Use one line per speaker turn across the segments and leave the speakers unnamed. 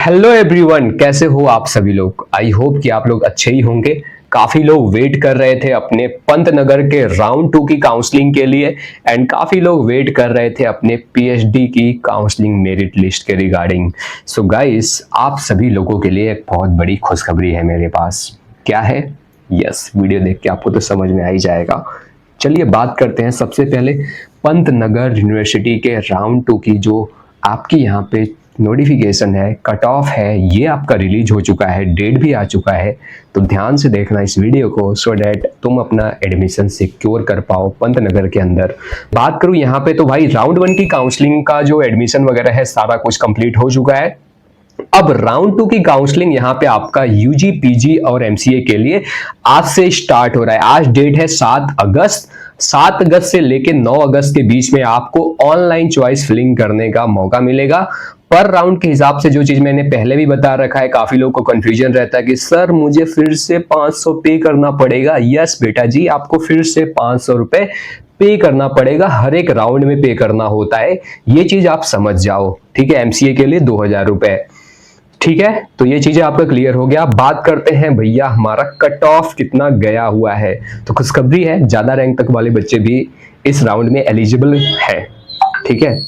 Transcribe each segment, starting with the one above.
Hello everyone, कैसे हो आप सभी लोग। आई होप कि आप लोग अच्छे ही होंगे। काफी लोग वेट कर रहे थे अपने पंतनगर के राउंड 2 की काउंसलिंग के लिए एंड काफी लोग वेट कर रहे थे अपने पीएचडी की काउंसलिंग मेरिट लिस्ट के रिगार्डिंग। सो गाइस, आप सभी लोगों के लिए एक बहुत बड़ी खुशखबरी है मेरे पास। क्या है? यस, वीडियो देख के आपको तो समझ में आ ही जाएगा। चलिए बात करते हैं सबसे पहले पंतनगर यूनिवर्सिटी के राउंड 2 की जो आपकी यहाँ पे नोटिफिकेशन है, कट ऑफ है, ये आपका रिलीज हो चुका है, डेट भी आ चुका है। तो ध्यान से देखना इस वीडियो को सो डैट तुम अपना एडमिशन सिक्योर कर पाओ पंतनगर के अंदर। बात करूं यहाँ पे तो भाई राउंड 1 की काउंसलिंग का जो एडमिशन वगैरह है सारा कुछ कंप्लीट हो चुका है। अब राउंड 2 की काउंसलिंग यहाँ पे आपका यूजी पीजी और एमसीए के लिए आज से स्टार्ट हो रहा है। आज डेट है 7 अगस्त। 7 अगस्त से लेकर 9 अगस्त के बीच में आपको ऑनलाइन चॉइस फिलिंग करने का मौका मिलेगा। पर राउंड के हिसाब से जो चीज मैंने पहले भी बता रखा है, काफी लोगों को कंफ्यूजन रहता है कि सर मुझे फिर से 500 पे करना पड़ेगा। यस बेटा जी, आपको फिर से 500 रुपए पे करना पड़ेगा। हर एक राउंड में पे करना होता है, ये चीज आप समझ जाओ। ठीक है, एमसीए के लिए 2000 रुपए। ठीक है, तो ये चीजें आपका क्लियर हो गया। बात करते हैं भैया हमारा कट ऑफ कितना गया हुआ है। तो खुशखबरी है, ज्यादा रैंक तक वाले बच्चे भी इस राउंड में एलिजिबल है। ठीक है,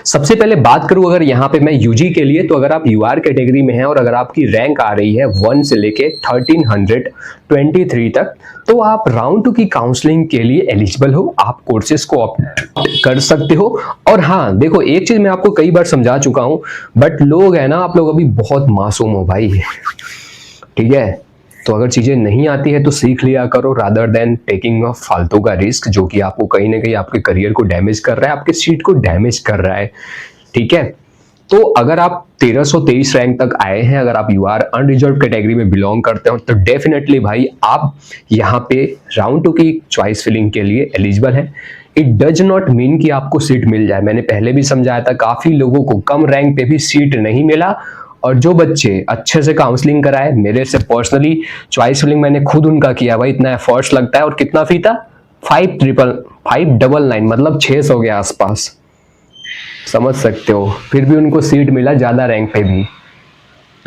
सबसे पहले बात करूं अगर यहाँ पे मैं यूजी के लिए, तो अगर आप यूआर कैटेगरी में हैं और अगर आपकी रैंक आ रही है 1 से लेके 1323 तक, तो आप राउंड 2 की काउंसलिंग के लिए एलिजिबल हो। आप कोर्सेज को ऑप्ट कर सकते हो। और हाँ देखो, एक चीज मैं आपको कई बार समझा चुका हूं, बट लोग है ना, आप लोग अभी बहुत मासूम हो भाई। ठीक है, तो अगर चीजें नहीं आती है तो सीख लिया करो, रादर देन टेकिंग अ फालतू का रिस्क जो कि आपको कहीं ना कहीं आपके करियर को डैमेज कर रहा है, आपके सीट को डैमेज कर रहा है। ठीक है, तो अगर आप 1323 रैंक तक आए हैं, अगर आप यूआर अनरिजर्व कैटेगरी में बिलोंग करते हो, तो डेफिनेटली भाई आप यहाँ पे राउंड 2 की चॉइस फिलिंग के लिए एलिजिबल हैं। इट डज नॉट मीन कि आपको सीट मिल जाए। मैंने पहले भी समझाया था, काफी लोगों को कम रैंक पे भी सीट नहीं मिला। और जो बच्चे अच्छे से काउंसलिंग कराए, मेरे से पर्सनली चॉइस फिलिंग मैंने खुद उनका किया भाई, इतना एफर्ट्स लगता है। और कितना फी था? 599, मतलब 600 के आसपास, समझ सकते हो। फिर भी उनको सीट मिला ज्यादा रैंक पे भी।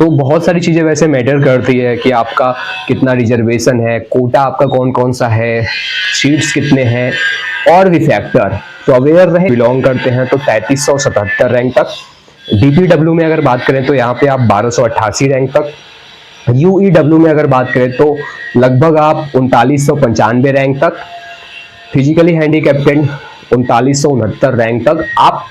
तो बहुत सारी चीजें वैसे मैटर करती है कि आपका कितना रिजर्वेशन है, कोटा आपका कौन कौन सा है, सीट्स कितने हैं, और भी फैक्टर। तो अवेयर रहे, बिलोंग करते हैं तो 3377 रैंक तक। डीपीडब्ल्यू में अगर बात करें तो यहाँ पे आप 1288 रैंक तक। यूईडब्ल्यू में अगर बात करें तो लगभग आप 3995 रैंक तक। फिजिकली हैंडीकैप्टेड 3969 रैंक तक आप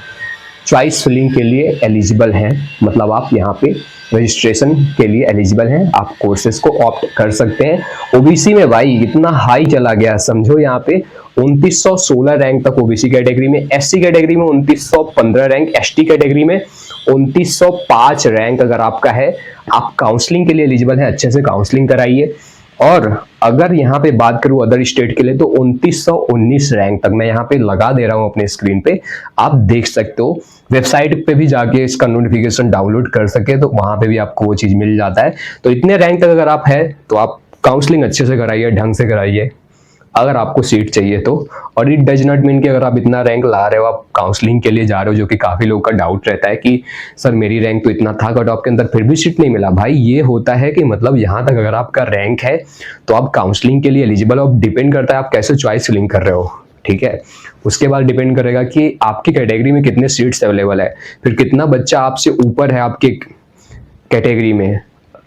चॉइस फिलिंग के लिए एलिजिबल हैं। मतलब आप यहाँ पे रजिस्ट्रेशन के लिए एलिजिबल हैं, आप कोर्सेज को ऑप्ट कर सकते हैं। ओबीसी में भाई इतना हाई चला गया, समझो यहाँ पे 2916 रैंक तक ओबीसी कैटेगरी में, एससी कैटेगरी में 2915 रैंक, एसटी कैटेगरी में 2905 रैंक अगर आपका है, आप काउंसलिंग के लिए एलिजिबल हैं। अच्छे से काउंसलिंग कराइए। और अगर यहाँ पे बात करूं अदर स्टेट के लिए, तो 2919 रैंक तक मैं यहाँ पे लगा दे रहा हूं अपने स्क्रीन पे, आप देख सकते हो। वेबसाइट पे भी जाके इसका नोटिफिकेशन डाउनलोड कर सके तो वहां पे भी आपको वो चीज मिल जाता है। तो इतने रैंक तक अगर आप है तो आप काउंसलिंग अच्छे से कराइए, ढंग से कराइए अगर आपको सीट चाहिए तो। और इट डज नॉट मीन कि अगर आप इतना रैंक ला रहे हो, आप काउंसलिंग के लिए जा रहे हो, जो कि काफी लोग का डाउट रहता है कि सर मेरी रैंक तो इतना था कट ऑफ के अंदर फिर भी सीट नहीं मिला। भाई ये होता है कि मतलब यहाँ तक अगर आपका रैंक है तो आप काउंसलिंग के लिए एलिजिबल हो। अब डिपेंड करता है आप कैसे चॉइस फिलिंग कर रहे हो। ठीक है, उसके बाद डिपेंड करेगा कि आपकी कैटेगरी में कितने सीट्स अवेलेबल है, फिर कितना बच्चा आपसे ऊपर है आपके कैटेगरी में,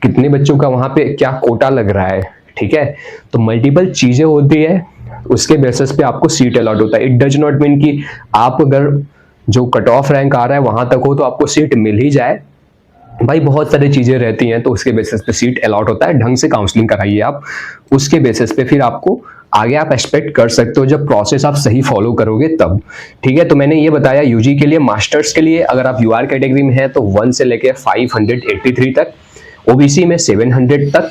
कितने बच्चों का वहां पे क्या कोटा लग रहा है। ठीक है, तो मल्टीपल चीजें होती है, उसके बेसिस पे आपको सीट अलॉट होता है। इट डज नॉट मीन कि आप अगर जो कट ऑफ रैंक आ रहा है वहां तक हो तो आपको सीट मिल ही जाए। भाई बहुत सारी चीजें रहती हैं, तो उसके बेसिस पे सीट अलॉट होता है। ढंग से काउंसलिंग कराइए आप, उसके बेसिस पे फिर आपको आगे आप एक्सपेक्ट कर सकते हो, जब प्रोसेस आप सही फॉलो करोगे तब। ठीक है, तो मैंने ये बताया यूजी के लिए। मास्टर्स के लिए अगर आप यूआर कैटेगरी में है तो 1 से लेके 583 तक, ओबीसी में 700 तक,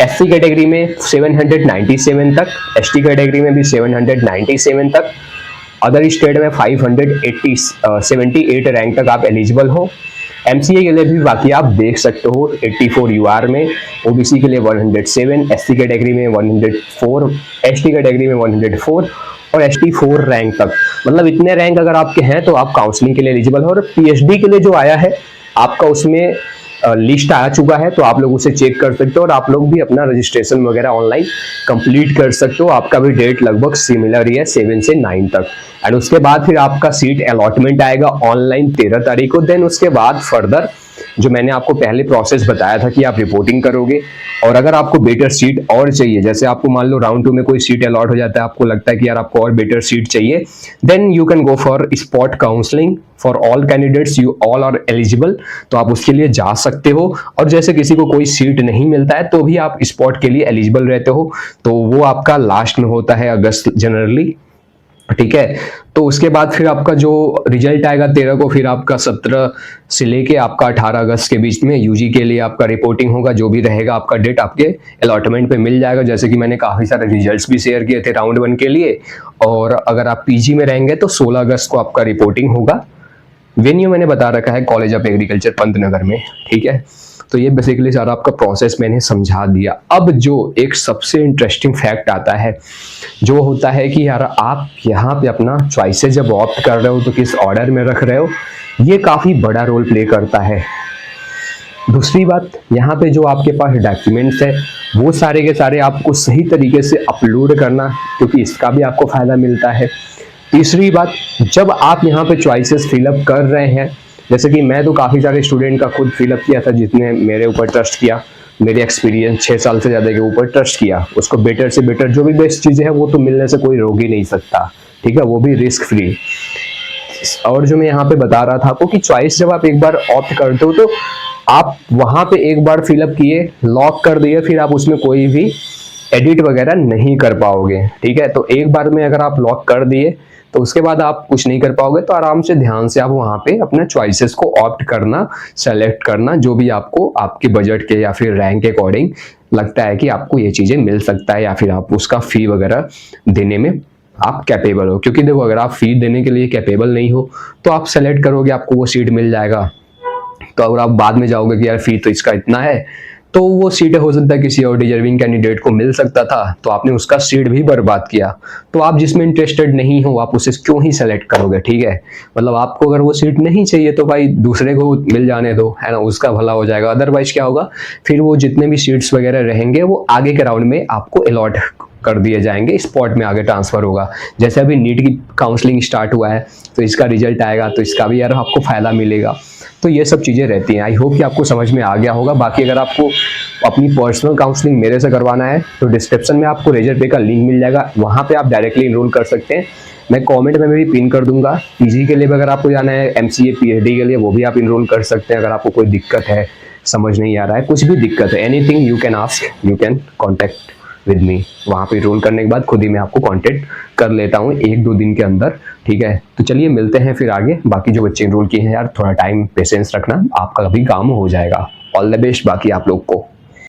एससी कैटेगरी में 797 तक, एसटी कैटेगरी में भी 797 तक, अदर स्टेट में 578 रैंक तक आप एलिजिबल हो। एमसीए के लिए भी बाकी आप देख सकते हो, 84 यूआर में, ओबीसी के लिए 107, एससी कैटेगरी में 104, एसटी कैटेगरी में 104 और एसटी 4 रैंक तक। मतलब इतने रैंक अगर आपके हैं तो आप काउंसलिंग के लिए एलिजिबल हो। और पीएचडी के लिए जो आया है आपका, उसमें लिस्ट आ चुका है, तो आप लोग उसे चेक कर सकते हो और आप लोग भी अपना रजिस्ट्रेशन वगैरह ऑनलाइन कंप्लीट कर सकते हो। आपका भी डेट लगभग सिमिलर ही है 7 से 9 तक। एंड उसके बाद फिर आपका सीट अलॉटमेंट आएगा ऑनलाइन 13 तारीख को। देन उसके बाद फर्दर जो मैंने आपको पहले प्रोसेस बताया था कि आप रिपोर्टिंग करोगे, और अगर आपको बेटर सीट और चाहिए, जैसे आपको मान लो राउंड 2 में कोई सीट अलॉट हो जाता है, आपको लगता है कि यार आपको और बेटर सीट चाहिए, then you can go for spot counselling for all candidates, you all are eligible. तो आप उसके लिए जा सकते हो, और जैसे किसी को कोई सीट नहीं मिलता है तो भी आप स्पॉट के लिए एलिजिबल रहते हो। तो वो आपका लास्ट में होता है अगस्त जनरली, ठीक है। तो उसके बाद फिर आपका जो रिजल्ट आएगा 13 को, फिर आपका 17 से लेके आपका 18 अगस्त के बीच में यूजी के लिए आपका रिपोर्टिंग होगा। जो भी रहेगा आपका डेट आपके अलॉटमेंट पे मिल जाएगा। जैसे कि मैंने काफ़ी सारे रिजल्ट्स भी शेयर किए थे राउंड 1 के लिए। और अगर आप पीजी में रहेंगे तो 16 अगस्त को आपका रिपोर्टिंग होगा। वेन्यू मैंने बता रखा है कॉलेज ऑफ एग्रीकल्चर पंतनगर में, ठीक है। तो ये बेसिकली सारा आपका प्रोसेस मैंने समझा दिया। अब जो एक सबसे इंटरेस्टिंग फैक्ट आता है, जो होता है कि यार आप यहाँ पे अपना चॉइसेस जब ऑप्ट कर रहे हो तो किस ऑर्डर में रख रहे हो, ये काफ़ी बड़ा रोल प्ले करता है। दूसरी बात, यहाँ पे जो आपके पास डॉक्यूमेंट्स है वो सारे के सारे आपको सही तरीके से अपलोड करना, क्योंकि इसका भी आपको फायदा मिलता है। तीसरी बात, जब आप यहाँ पे चॉइसेस फिलअप कर रहे हैं, जैसे कि मैं तो काफ़ी सारे स्टूडेंट का खुद फिलअप किया था जितने मेरे ऊपर ट्रस्ट किया, मेरे एक्सपीरियंस 6 साल से ज़्यादा के ऊपर ट्रस्ट किया, उसको बेटर से बेटर जो भी बेस्ट चीज़ें हैं वो तो मिलने से कोई रोक ही नहीं सकता, ठीक है, वो भी रिस्क फ्री। और जो मैं यहाँ पे बता रहा था आपको कि चॉइस जब आप एक बार ऑप्ट करते हो तो आप वहाँ पे एक बार फिलअप किए, लॉक कर दिए, फिर आप उसमें कोई भी एडिट वगैरह नहीं कर पाओगे, ठीक है। तो एक बार में अगर आप लॉक कर दिए तो उसके बाद आप कुछ नहीं कर पाओगे। तो आराम से ध्यान से आप वहाँ पे अपने चॉइसेस को ऑप्ट करना, सेलेक्ट करना, जो भी आपको आपके बजट के या फिर रैंक के अकॉर्डिंग लगता है कि आपको ये चीज़ें मिल सकता है, या फिर आप उसका फी वगैरह देने में आप कैपेबल हो। क्योंकि देखो, अगर आप फी देने के लिए कैपेबल नहीं हो तो आप सेलेक्ट करोगे, आपको वो सीट मिल जाएगा। तो अगर आप बाद में जाओगे कि यार फी तो इसका इतना है, तो वो सीट हो सकता है किसी और डिजर्विंग कैंडिडेट को मिल सकता था, तो आपने उसका सीट भी बर्बाद किया। तो आप जिसमें इंटरेस्टेड नहीं हो आप उसे क्यों ही सेलेक्ट करोगे, ठीक है। मतलब आपको अगर वो सीट नहीं चाहिए तो भाई दूसरे को मिल जाने दो, है ना, उसका भला हो जाएगा। अदरवाइज क्या होगा, फिर वो जितने भी सीट्स वगैरह रहेंगे वो आगे के राउंड में आपको अलॉट कर दिए जाएंगे, स्पॉट में आगे ट्रांसफर होगा। जैसे अभी नीट की काउंसलिंग स्टार्ट हुआ है तो इसका रिजल्ट आएगा तो इसका भी यार आपको फायदा मिलेगा। तो ये सब चीज़ें रहती हैं। आई होप कि आपको समझ में आ गया होगा। बाकी अगर आपको अपनी पर्सनल काउंसलिंग मेरे से करवाना है तो डिस्क्रिप्शन में आपको रेजर पे का लिंक मिल जाएगा, वहाँ पे आप डायरेक्टली इनरोल कर सकते हैं। मैं कमेंट में भी पिन कर दूंगा। पीजी के लिए भी अगर आपको जाना है, एमसीए पीएचडी के लिए, वो भी आप इनरोल कर सकते हैं। अगर आपको कोई दिक्कत है, समझ नहीं आ रहा है, कुछ भी दिक्कत है, anything you can ask, you can contact with me. वहाँ पे इनरोल करने के बाद खुद ही मैं आपको कांटेक्ट कर लेता हूँ 1-2 दिन के अंदर, ठीक है। तो चलिए मिलते हैं फिर आगे। बाकी जो बच्चे इनरोल किए हैं यार, थोड़ा टाइम पेशेंस रखना, आपका भी काम हो जाएगा। ऑल द बेस्ट बाकी आप लोग को।